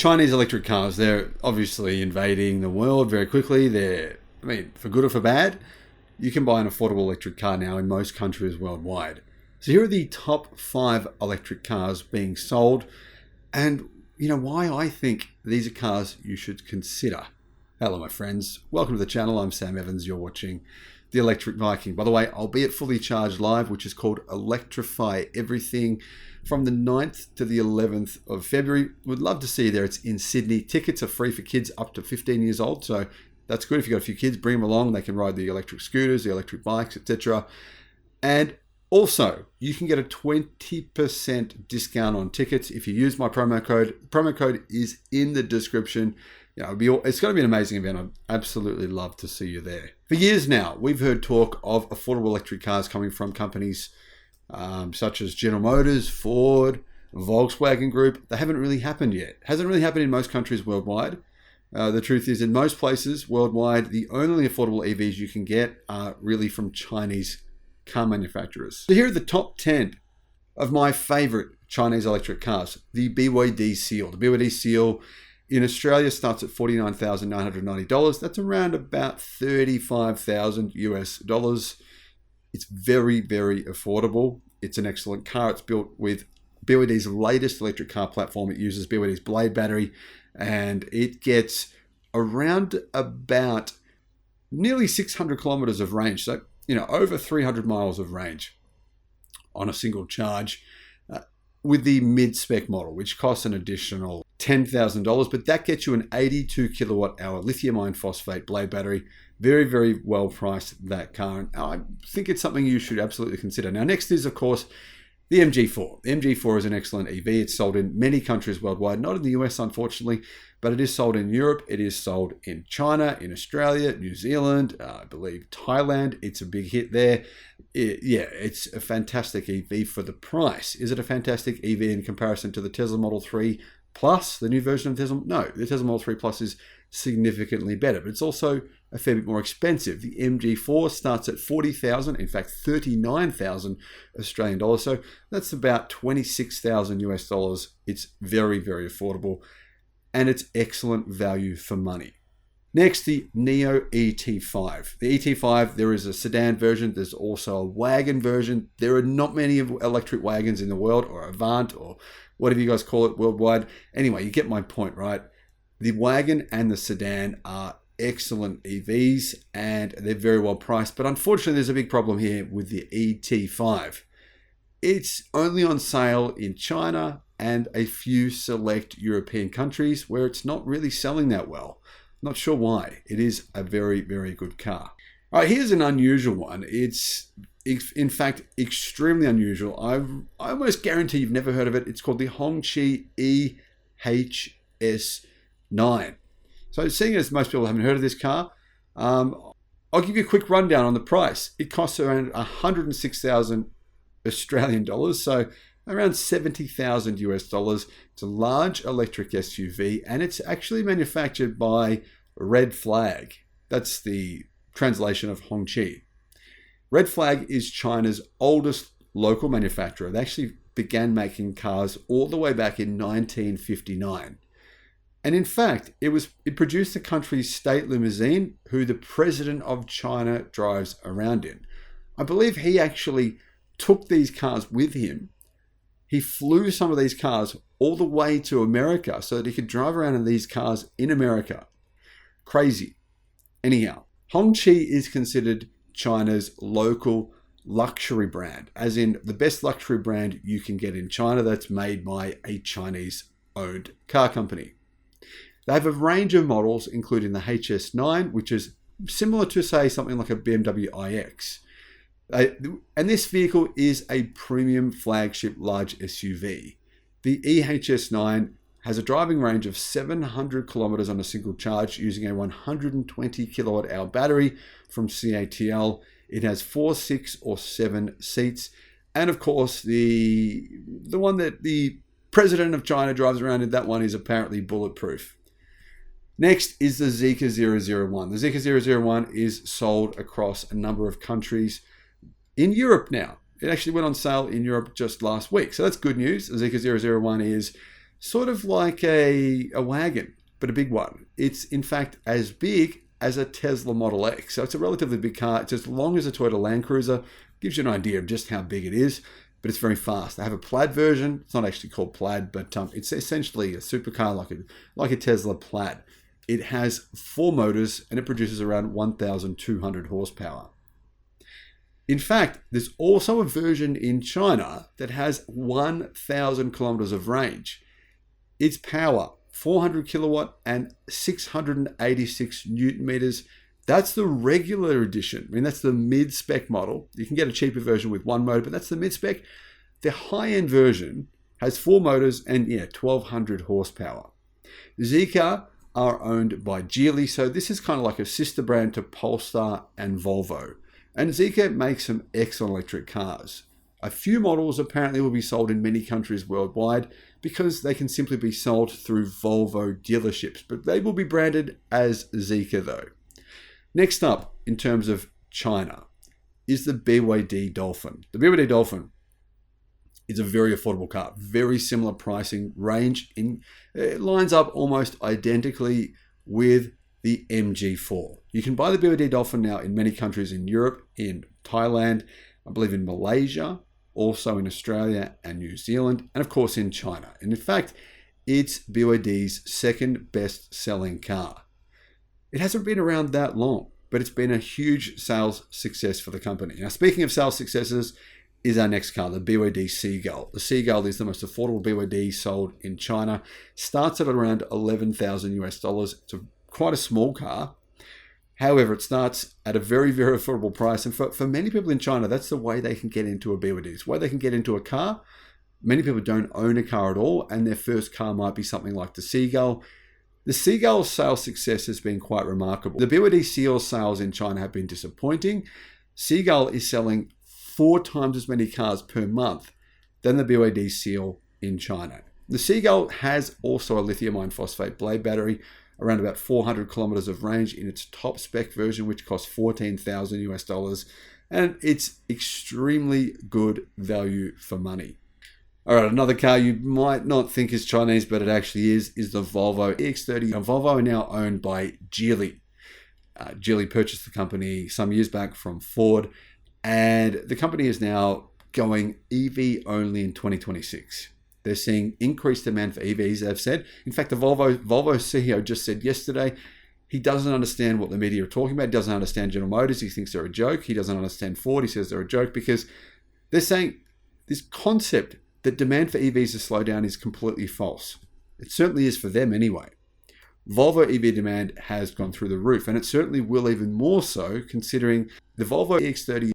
Chinese electric cars, they're obviously invading the world very quickly. For good or for bad, you can buy an affordable electric car now in most countries worldwide. So here are the top 5 electric cars being sold, and why I think these are cars you should consider. Hello my friends, welcome to the channel. I'm Sam Evans, you're watching the Electric Viking. By the way, I'll be at Fully Charged Live, which is called Electrify Everything, from the 9th to the 11th of February. Would love to see you there. It's in Sydney. Tickets are free for kids up to 15 years old, so that's good. If you've got a few kids, bring them along. They can ride the electric scooters, the electric bikes, etc. And also, you can get a 20% discount on tickets if you use my promo code. The promo code is in the description. It's going to be an amazing event. I'd absolutely love to see you there. For years now, we've heard talk of affordable electric cars coming from companies such as General Motors, Ford, Volkswagen Group. They haven't really happened yet. Hasn't really happened in most countries worldwide. The truth is, in most places worldwide, the only affordable EVs you can get are really from Chinese car manufacturers. So here are the top 10 of my favorite Chinese electric cars. The BYD Seal. The BYD Seal in Australia starts at $49,990. That's around about $35,000 US. It's very, very affordable. It's an excellent car. It's built with BYD's latest electric car platform. It uses BYD's Blade battery, and it gets around about nearly 600 kilometers of range. So, over 300 miles of range on a single charge with the mid-spec model, which costs an additional $10,000, but that gets you an 82 kilowatt hour lithium-ion phosphate blade battery. Very, very well priced, that car. And I think it's something you should absolutely consider. Now, next is, of course, the MG4. The MG4 is an excellent EV. It's sold in many countries worldwide, not in the US, unfortunately, but it is sold in Europe. It is sold in China, in Australia, New Zealand, I believe Thailand. It's a big hit there. It's a fantastic EV for the price. Is it a fantastic EV in comparison to the Tesla Model 3 Plus, the new version of Tesla? No, the Tesla Model 3 Plus is significantly better, but it's also a fair bit more expensive. The MG4 starts at 40,000, in fact 39,000 Australian dollars. So that's about 26,000 US dollars. It's very, very affordable, and it's excellent value for money. Next, the Neo ET5. The ET5, there is a sedan version. There's also a wagon version. There are not many electric wagons in the world, or Avant, or whatever you guys call it worldwide. Anyway, you get my point, right? The wagon and the sedan are excellent EVs, and they're very well priced. But unfortunately, there's a big problem here with the ET5. It's only on sale in China and a few select European countries where it's not really selling that well. Not sure why. It is a very, very good car. All right, here's an unusual one. It's in fact extremely unusual. I almost guarantee you've never heard of it. It's called the Hongqi EHS9. So seeing as most people haven't heard of this car, I'll give you a quick rundown on the price. It costs around 106,000 Australian dollars, so around 70,000 US dollars. It's a large electric SUV, and it's actually manufactured by Red Flag. That's the translation of Hongqi. Red Flag is China's oldest local manufacturer. They actually began making cars all the way back in 1959. And in fact, it produced the country's state limousine, who the president of China drives around in. I believe he actually took these cars with him. He flew some of these cars all the way to America so that he could drive around in these cars in America. Crazy. Anyhow, Hongqi is considered China's local luxury brand, as in the best luxury brand you can get in China that's made by a Chinese-owned car company. They have a range of models, including the HS9, which is similar to, say, something like a BMW iX. And this vehicle is a premium flagship large SUV. The EHS9 has a driving range of 700 kilometers on a single charge using a 120 kilowatt hour battery from CATL. It has 4, 6, or 7 seats. And of course, the one that the president of China drives around in, that one is apparently bulletproof. Next is the Zeekr 001. The Zeekr 001 is sold across a number of countries in Europe now. It actually went on sale in Europe just last week. So that's good news. The Zeekr 001 is sort of like a wagon, but a big one. It's in fact as big as a Tesla Model X. So it's a relatively big car. It's as long as a Toyota Land Cruiser. Gives you an idea of just how big it is, but it's very fast. They have a Plaid version. It's not actually called Plaid, but it's essentially a supercar like a Tesla Plaid. It has 4 motors and it produces around 1,200 horsepower. In fact, there's also a version in China that has 1,000 kilometers of range. Its power, 400 kilowatt and 686 newton meters. That's the regular edition. I mean, that's the mid-spec model. You can get a cheaper version with 1 motor, but that's the mid-spec. The high-end version has 4 motors and 1,200 horsepower. Zeekr are owned by Geely, so this is kind of like a sister brand to Polestar and Volvo. And Zeekr makes some excellent electric cars. A few models apparently will be sold in many countries worldwide because they can simply be sold through Volvo dealerships, but they will be branded as Zeekr though. Next up, in terms of China, is the BYD Dolphin. The BYD Dolphin is a very affordable car, very similar pricing range. It lines up almost identically with the MG4. You can buy the BYD Dolphin now in many countries in Europe, in Thailand, I believe in Malaysia, also in Australia and New Zealand, and of course in China. And in fact, it's BYD's second best selling car. It hasn't been around that long, but it's been a huge sales success for the company. Now, speaking of sales successes, is our next car, the BYD Seagull. The Seagull is the most affordable BYD sold in China. Starts at around $11,000 US. It's quite a small car. However, it starts at a very, very affordable price. And for many people in China, that's the way they can get into a BYD. It's the way they can get into a car. Many people don't own a car at all, and their first car might be something like the Seagull. The Seagull's sales success has been quite remarkable. The BYD Seal sales in China have been disappointing. Seagull is selling 4 times as many cars per month than the BYD Seal in China. The Seagull has also a lithium-ion phosphate blade battery, around about 400 kilometers of range in its top spec version, which costs $14,000 US, and it's extremely good value for money. All right, another car you might not think is Chinese, but it actually is the Volvo EX30. Now, Volvo are now owned by Geely. Geely purchased the company some years back from Ford, and the company is now going EV only in 2026. They're seeing increased demand for EVs, they've said. In fact, the Volvo CEO just said yesterday he doesn't understand what the media are talking about. He doesn't understand General Motors. He thinks they're a joke. He doesn't understand Ford. He says they're a joke because they're saying this concept that demand for EVs to slow down is completely false. It certainly is for them anyway. Volvo EV demand has gone through the roof, and it certainly will even more so considering the Volvo EX30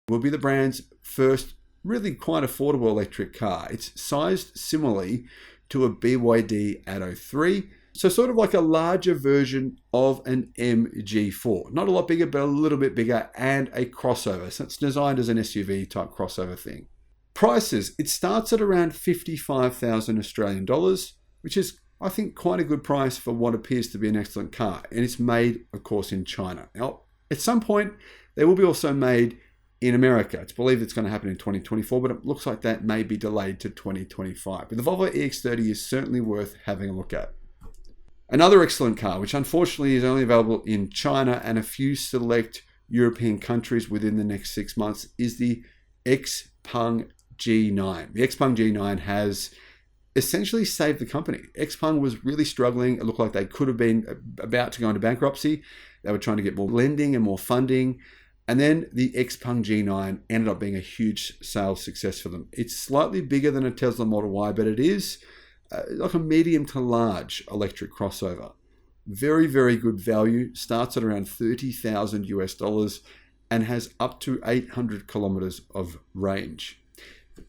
will be the brand's first really quite affordable electric car. It's sized similarly to a BYD Atto 3, so sort of like a larger version of an MG4. Not a lot bigger, but a little bit bigger, and a crossover. So it's designed as an SUV type crossover thing. Prices, it starts at around 55,000 Australian dollars, which is, I think, quite a good price for what appears to be an excellent car. And it's made, of course, in China. Now, at some point, they will be also made in America. It's believed it's going to happen in 2024, but it looks like that may be delayed to 2025. But the Volvo EX30 is certainly worth having a look at. Another excellent car, which unfortunately is only available in China and a few select European countries within the next 6 months, is the XPeng G9. The XPeng G9 has essentially saved the company. XPeng was really struggling. It looked like they could have been about to go into bankruptcy. They were trying to get more lending and more funding. And then the XPeng G9 ended up being a huge sales success for them. It's slightly bigger than a Tesla Model Y, but it is like a medium to large electric crossover. Very, very good value. Starts at around $30,000 US and has up to 800 kilometers of range.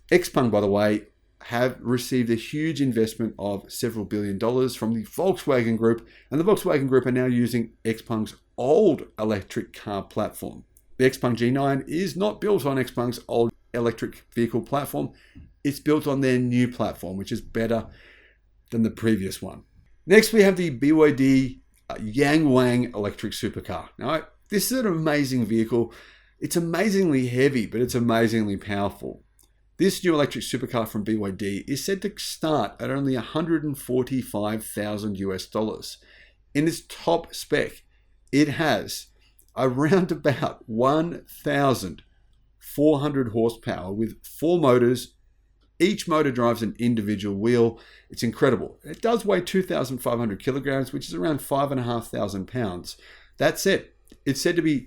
XPeng, by the way, have received a huge investment of several $billion from the Volkswagen Group, and the Volkswagen Group are now using XPeng's old electric car platform. The XPeng G9 is not built on XPeng's old electric vehicle platform. It's built on their new platform, which is better than the previous one. Next, we have the BYD Yangwang electric supercar. Now, this is an amazing vehicle. It's amazingly heavy, but it's amazingly powerful. This new electric supercar from BYD is said to start at only $145,000 US. In its top spec, it has around about 1,400 horsepower with 4 motors. Each motor drives an individual wheel. It's incredible. It does weigh 2,500 kilograms, which is around 5,500 pounds. That said, it's said to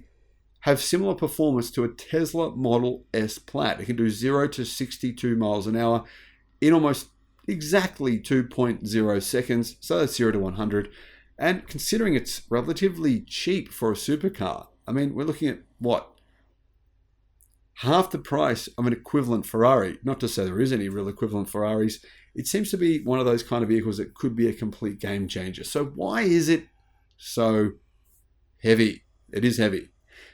have similar performance to a Tesla Model S Plaid. It can do 0 to 62 miles an hour in almost exactly 2.0 seconds. So that's 0 to 100. And considering it's relatively cheap for a supercar, I mean, we're looking at what? Half the price of an equivalent Ferrari. Not to say there is any real equivalent Ferraris. It seems to be one of those kind of vehicles that could be a complete game changer. So why is it so heavy? It is heavy.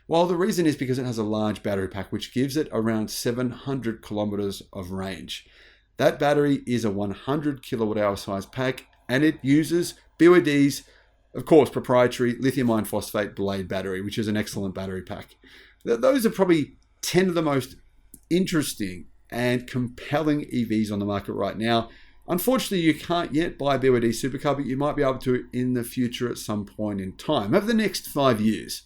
Well, the reason is because it has a large battery pack, which gives it around 700 kilometers of range. That battery is a 100 kilowatt hour size pack, and it uses BYD's, of course, proprietary lithium-ion phosphate blade battery, which is an excellent battery pack. Those are probably 10 of the most interesting and compelling EVs on the market right now. Unfortunately, you can't yet buy a BYD supercar, but you might be able to in the future at some point in time. Over the next 5 years,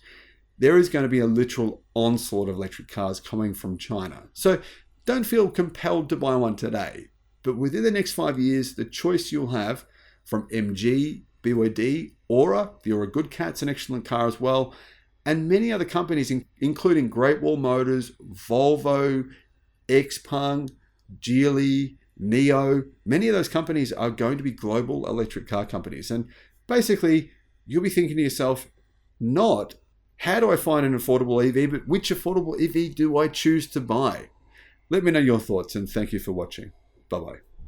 there is going to be a literal onslaught of electric cars coming from China. So don't feel compelled to buy one today. But within the next 5 years, the choice you'll have from MG, BYD, Aura, if you're a good cat, it's an excellent car as well, and many other companies, including Great Wall Motors, Volvo, Xpeng, Geely, NIO. Many of those companies are going to be global electric car companies. And basically, you'll be thinking to yourself, not how do I find an affordable EV, but which affordable EV do I choose to buy? Let me know your thoughts, and thank you for watching. Bye-bye.